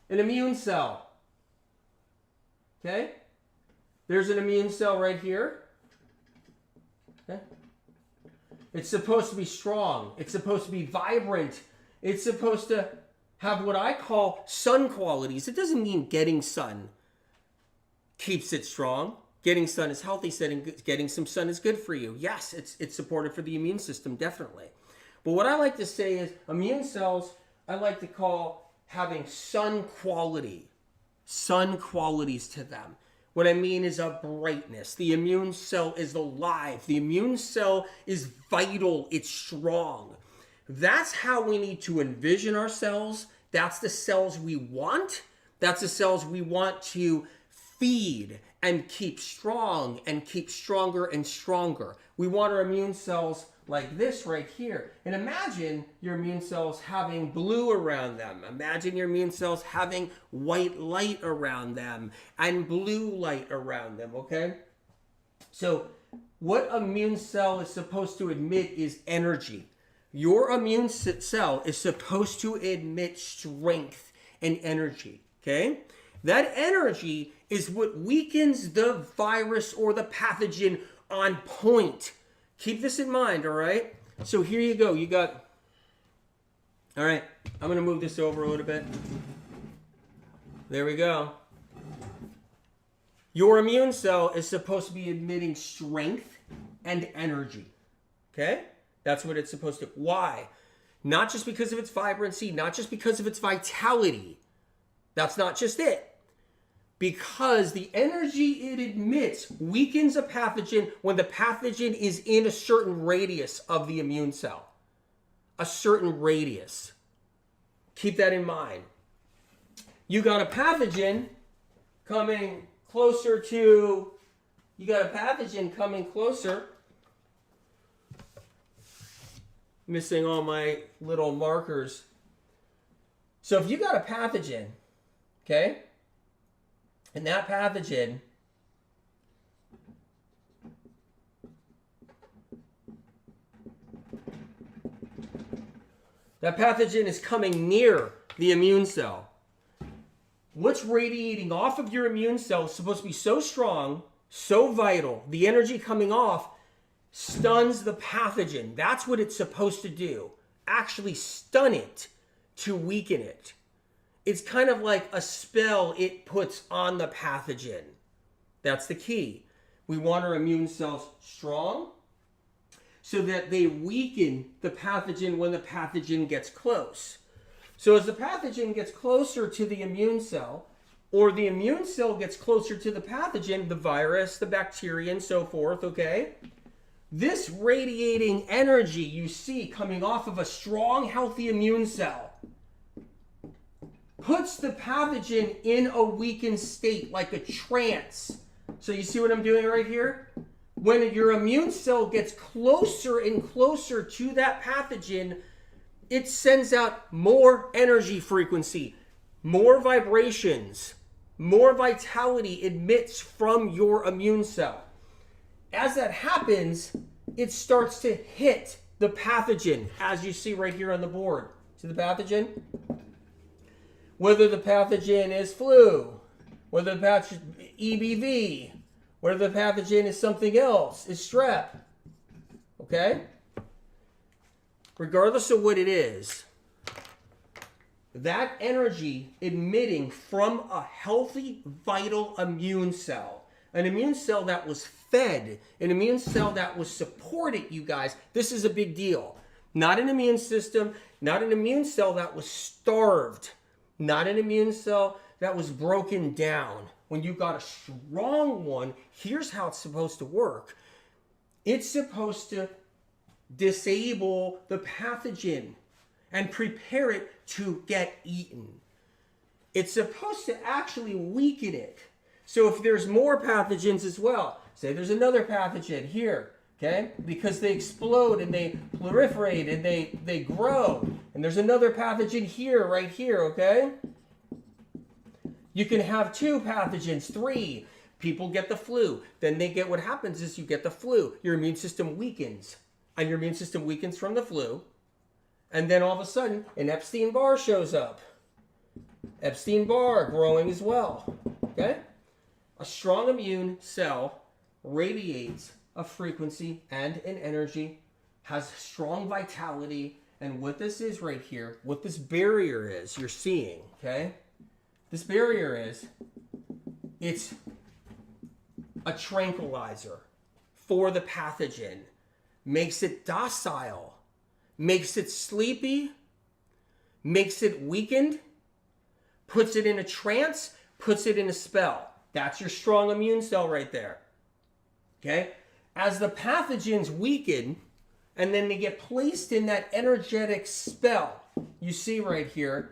An immune cell. Okay? There's an immune cell right here. Okay? It's supposed to be strong. It's supposed to be vibrant. It's supposed to have what I call sun qualities. It doesn't mean getting sun keeps it strong. Getting sun is healthy. Getting some sun is good for you. Yes, it's supportive for the immune system, definitely. But what I like to say is immune cells, I like to call having sun qualities to them. What I mean is a brightness. The immune cell is alive. The immune cell is vital. It's strong. That's how we need to envision our cells. That's the cells we want. That's the cells we want to feed and keep strong and keep stronger and stronger. We want our immune cells like this right here. And imagine your immune cells having blue around them. Imagine your immune cells having white light around them and blue light around them, okay? So what immune cell is supposed to emit is energy. Your immune cell is supposed to emit strength and energy, okay? That energy is what weakens the virus or the pathogen on point. Keep this in mind, all right? So here you go. You got... All right. I'm going to move this over a little bit. There we go. Your immune cell is supposed to be emitting strength and energy. Okay? That's what it's supposed to. Why? Not just because of its vibrancy, not just because of its vitality. That's not just it. Because the energy it emits weakens a pathogen when the pathogen is in a certain radius of the immune cell. A certain radius. Keep that in mind. You got a pathogen coming closer to... Missing all my little markers. So if you got a pathogen, okay? And that pathogen is coming near the immune cell. What's radiating off of your immune cell is supposed to be so strong, so vital. The energy coming off stuns the pathogen. That's what it's supposed to do. Actually stun it to weaken it. It's kind of like a spell it puts on the pathogen. That's the key. We want our immune cells strong so that they weaken the pathogen when the pathogen gets close. So as the pathogen gets closer to the immune cell, or the immune cell gets closer to the pathogen, the virus, the bacteria, and so forth, okay? This radiating energy you see coming off of a strong, healthy immune cell puts the pathogen in a weakened state, like a trance. So you see what I'm doing right here? When your immune cell gets closer and closer to that pathogen, it sends out more energy frequency, more vibrations, more vitality emits from your immune cell. As that happens, it starts to hit the pathogen, as you see right here on the board. See the pathogen? Whether the pathogen is flu, whether the pathogen EBV, whether the pathogen is something else, is strep. Okay? Regardless of what it is, that energy emitting from a healthy, vital immune cell, an immune cell that was fed, an immune cell that was supported, you guys, this is a big deal. Not an immune system, not an immune cell that was starved, not an immune cell that was broken down. When you got a strong one, here's how it's supposed to work. It's supposed to disable the pathogen and prepare it to get eaten. It's supposed to actually weaken it. So if there's more pathogens as well, say there's another pathogen here, okay? Because they explode and they proliferate and they grow. And there's another pathogen here, right here, okay? You can have 2 pathogens, 3. People get the flu. Then they get, what happens is you get the flu. Your immune system weakens. And your immune system weakens from the flu. And then all of a sudden, an Epstein-Barr shows up. Epstein-Barr growing as well. Okay? A strong immune cell radiates a frequency and an energy, has strong vitality, and what this is right here, what this barrier is, you're seeing, okay? This barrier is, it's a tranquilizer for the pathogen, makes it docile, makes it sleepy, makes it weakened, puts it in a trance, puts it in a spell. That's your strong immune cell right there. Okay? As the pathogens weaken, and then they get placed in that energetic spell, you see right here,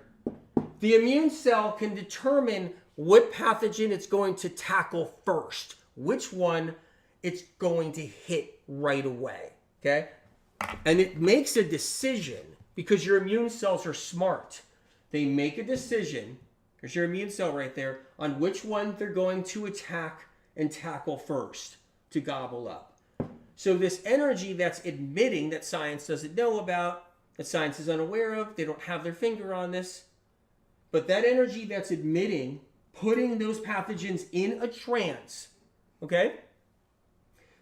the immune cell can determine what pathogen it's going to tackle first, which one it's going to hit right away. Okay? And it makes a decision because your immune cells are smart. They make a decision, there's your immune cell right there, on which one they're going to attack and tackle first to gobble up. So this energy that's admitting that science doesn't know about, that science is unaware of, they don't have their finger on this, but that energy that's admitting, putting those pathogens in a trance, okay,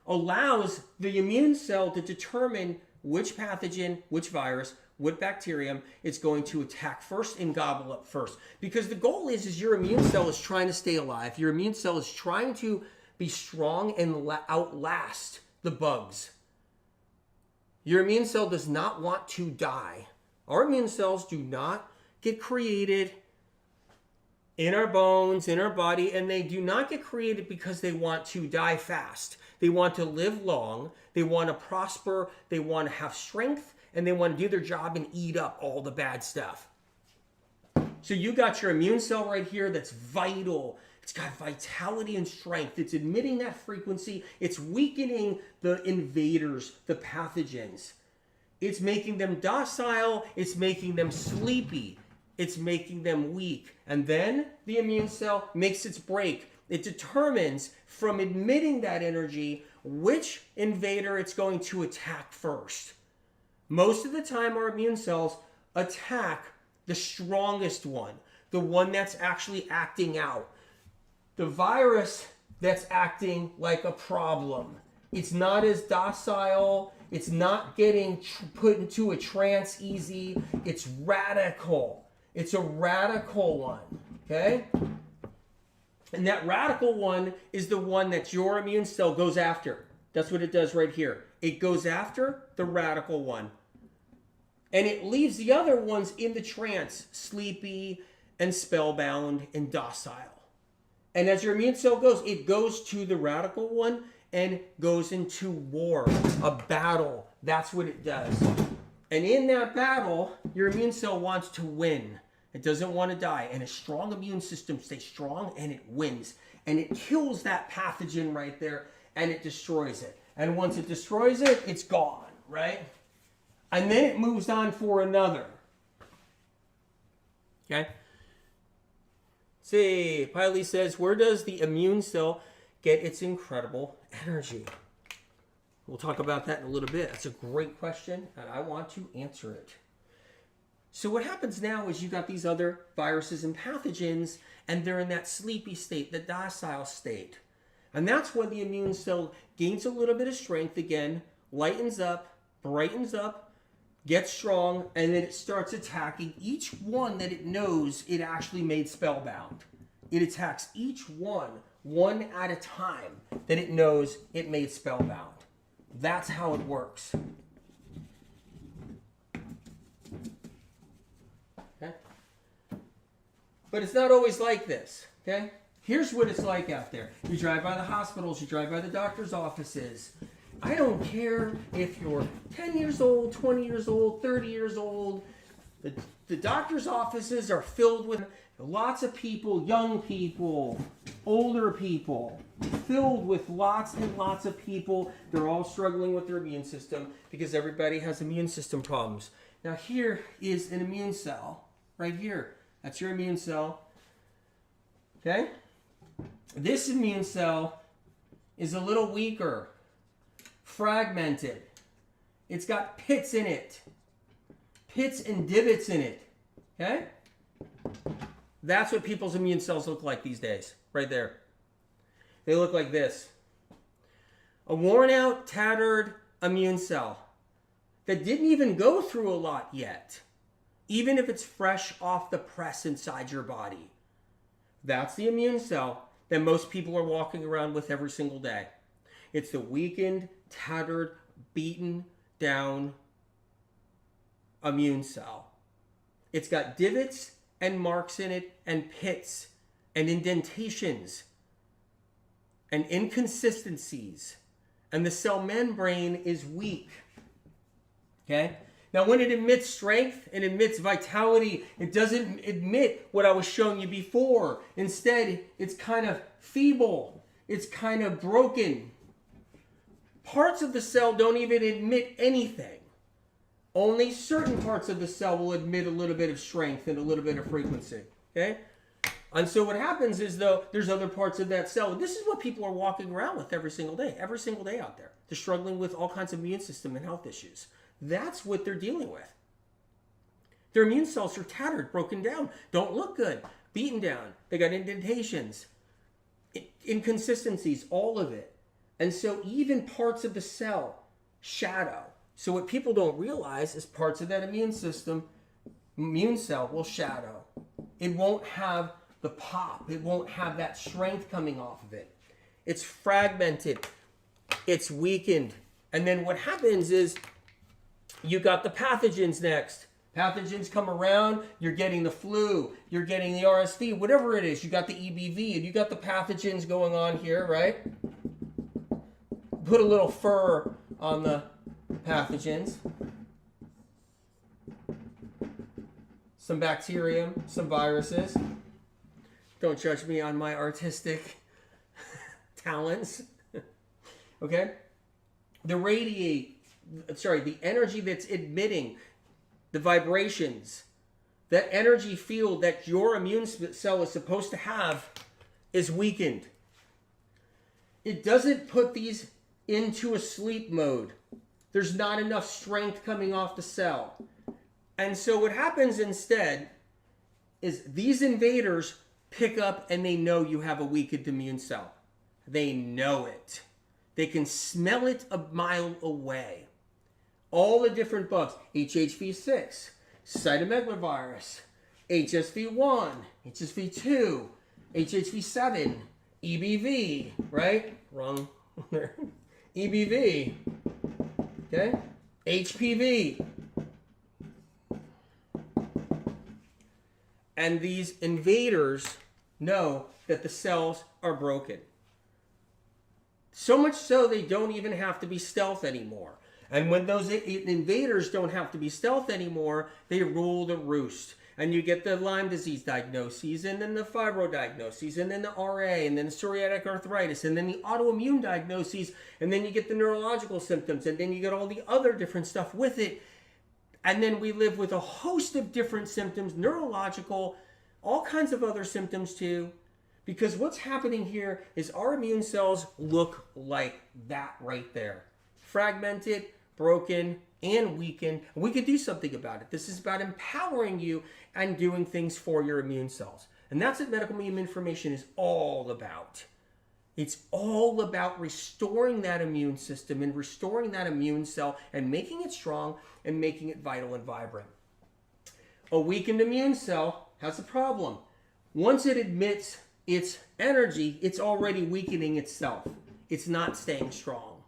allows the immune cell to determine which pathogen, which virus, what bacterium it's going to attack first and gobble up first. Because the goal is your immune cell is trying to stay alive. Your immune cell is trying to be strong and outlast the bugs. Your immune cell does not want to die. Our immune cells do not get created in our bones, in our body, and they do not get created because they want to die fast. They want to live long, they want to prosper, they want to have strength, and they want to do their job and eat up all the bad stuff. So you got your immune cell right here that's vital. It's got vitality and strength. It's emitting that frequency. It's weakening the invaders, the pathogens. It's making them docile. It's making them sleepy. It's making them weak. And then the immune cell makes its break. It determines from emitting that energy which invader it's going to attack first. Most of the time, our immune cells attack the strongest one, the one that's actually acting out. The virus that's acting like a problem. It's not as docile. It's not getting put into a trance easy. It's radical. It's a radical one, okay? And that radical one is the one that your immune cell goes after. That's what it does right here. It goes after the radical one. And it leaves the other ones in the trance, sleepy and spellbound and docile. And as your immune cell goes, it goes to the radical one and goes into war, a battle. That's what it does. And in that battle, your immune cell wants to win. It doesn't want to die. And a strong immune system stays strong and it wins. And it kills that pathogen right there and it destroys it. And once it destroys it, it's gone, right? And then it moves on for another. Okay? See, Piley says, where does the immune cell get its incredible energy? We'll talk about that in a little bit. That's a great question, and I want to answer it. So what happens now is you got these other viruses and pathogens, and they're in that sleepy state, the docile state. And that's when the immune cell gains a little bit of strength again, lightens up, brightens up, gets strong, and then it starts attacking each one that it knows it actually made spellbound. It attacks each one at a time that it knows it made spellbound. That's how it works. Okay? But it's not always like this, okay? Here's what it's like out there. You drive by the hospitals, you drive by the doctor's offices. I don't care if you're 10 years old, 20 years old, 30 years old. The doctor's offices are filled with lots of people, young people, older people, filled with lots and lots of people. They're all struggling with their immune system because everybody has immune system problems. Now here is an immune cell right here. That's your immune cell. Okay? This immune cell is a little weaker. Fragmented. It's got pits in it. Pits and divots in it. Okay? That's what people's immune cells look like these days, right there. They look like this. A worn out, tattered immune cell that didn't even go through a lot yet, even if it's fresh off the press inside your body. That's the immune cell that most people are walking around with every single day. It's the weakened, tattered, beaten down immune cell. It's got divots and marks in it and pits and indentations and inconsistencies. And the cell membrane is weak. Okay? Now, when it emits strength, it emits vitality. It doesn't emit what I was showing you before. Instead, it's kind of feeble. It's kind of broken. Parts of the cell don't even emit anything. Only certain parts of the cell will emit a little bit of strength and a little bit of frequency. Okay? And so what happens is, though, there's other parts of that cell. This is what people are walking around with every single day out there. They're struggling with all kinds of immune system and health issues. That's what they're dealing with. Their immune cells are tattered, broken down, don't look good, beaten down. They got indentations, inconsistencies, all of it. And so even parts of the cell shadow. So what people don't realize is parts of that immune cell will shadow. It won't have the pop. It won't have that strength coming off of it. It's fragmented. It's weakened. And then what happens is you got the pathogens next. Pathogens come around, you're getting the flu, you're getting the RSV, whatever it is. You got the EBV, and you got the pathogens going on here, right? Put a little fur on the pathogens. Some bacterium, some viruses. Don't judge me on my artistic talents. Okay? The energy that's emitting, the vibrations, that energy field that your immune cell is supposed to have is weakened. It doesn't put these into a sleep mode. There's not enough strength coming off the cell. And so what happens instead is these invaders pick up and they know you have a weakened immune cell. They know it. They can smell it a mile away. All the different bugs, HHV6, cytomegalovirus, HSV1, HSV2, HHV7, EBV, right? Wrong there. EBV, okay? HPV. And these invaders know that the cells are broken. So much so they don't even have to be stealth anymore. And when those invaders don't have to be stealth anymore, they rule the roost. And you get the Lyme disease diagnoses, and then the fibro diagnoses, and then the RA, and then the psoriatic arthritis, and then the autoimmune diagnoses, and then you get the neurological symptoms, and then you get all the other different stuff with it. And then we live with a host of different symptoms, neurological, all kinds of other symptoms too. Because what's happening here is our immune cells look like that right there. Fragmented, broken, and weakened. And we could do something about it. This is about empowering you and doing things for your immune cells. And that's what medical meme information is all about. It's all about restoring that immune system and restoring that immune cell and making it strong and making it vital and vibrant. A weakened immune cell has a problem. Once it emits its energy, it's already weakening itself. It's not staying strong.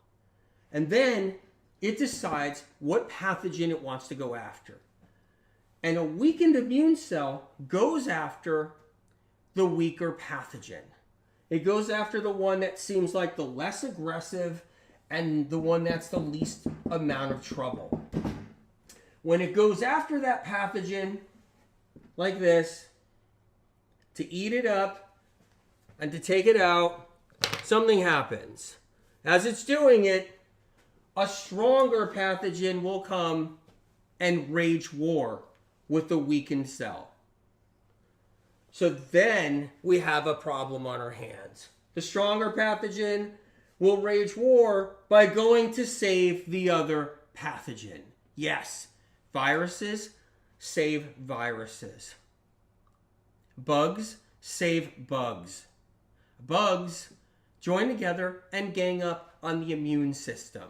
And then it decides what pathogen it wants to go after. And a weakened immune cell goes after the weaker pathogen. It goes after the one that seems like the less aggressive and the one that's the least amount of trouble. When it goes after that pathogen, like this, to eat it up and to take it out, something happens. As it's doing it, a stronger pathogen will come and wage war with the weakened cell. So then we have a problem on our hands. The stronger pathogen will wage war by going to save the other pathogen. Yes, viruses save viruses. Bugs save bugs. Bugs join together and gang up on the immune system.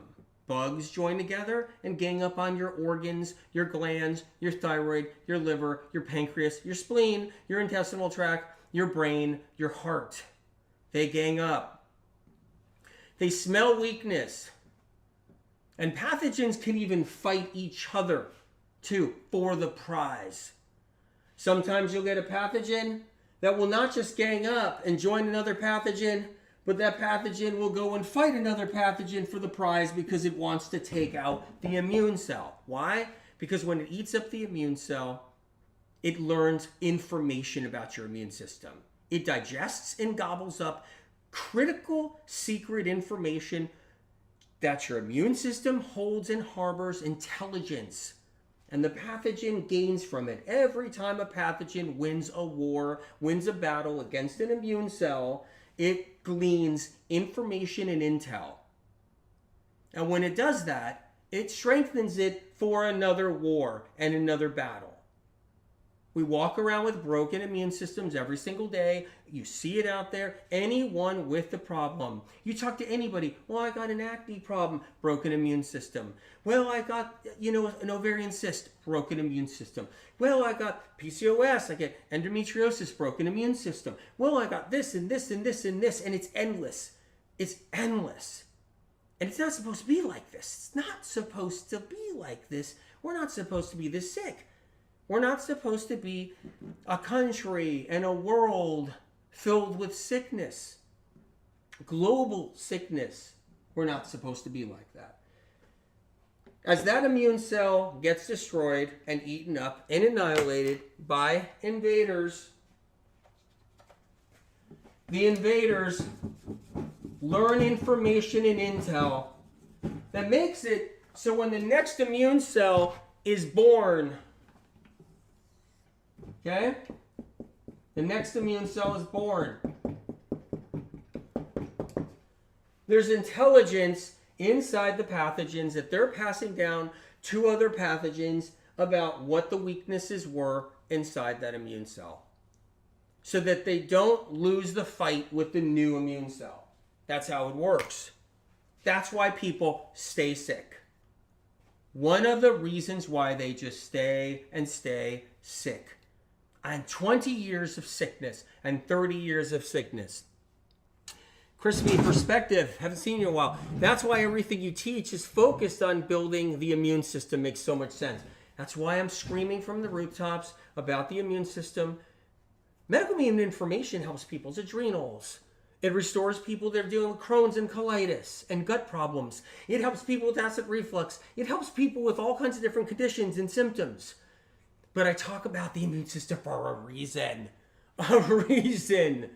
Bugs join together and gang up on your organs, your glands, your thyroid, your liver, your pancreas, your spleen, your intestinal tract, your brain, your heart. They gang up. They smell weakness. And pathogens can even fight each other, too, for the prize. Sometimes you'll get a pathogen that will not just gang up and join another pathogen, but that pathogen will go and fight another pathogen for the prize because it wants to take out the immune cell. Why? Because when it eats up the immune cell, it learns information about your immune system. It digests and gobbles up critical secret information that your immune system holds and harbors intelligence. And the pathogen gains from it. Every time a pathogen wins a war, wins a battle against an immune cell, it gleans information and intel. And when it does that, it strengthens it for another war and another battle. We walk around with broken immune systems every single day. You see it out there. Anyone with the problem. You talk to anybody. Well, I got an acne problem. Broken immune system. Well, I got, an ovarian cyst. Broken immune system. Well, I got PCOS. I get endometriosis. Broken immune system. Well, I got this and this and this and this. And it's endless. It's endless. And it's not supposed to be like this. It's not supposed to be like this. We're not supposed to be this sick. We're not supposed to be a country and a world filled with sickness. Global sickness. We're not supposed to be like that. As that immune cell gets destroyed and eaten up and annihilated by invaders, the invaders learn information and intel that makes it so when the next immune cell is born, okay? The next immune cell is born. There's intelligence inside the pathogens that they're passing down to other pathogens about what the weaknesses were inside that immune cell, so that they don't lose the fight with the new immune cell. That's how it works. That's why people stay sick. One of the reasons why they just stay and stay sick. And 20 years of sickness and 30 years of sickness. Crispy perspective. Haven't seen you in a while. That's why everything you teach is focused on building the immune system. Makes so much sense. That's why I'm screaming from the rooftops about the immune system. Medical immune information helps people's adrenals. It restores people that are dealing with Crohn's and colitis and gut problems. It helps people with acid reflux. It helps people with all kinds of different conditions and symptoms. But I talk about the immune system for a reason. A reason.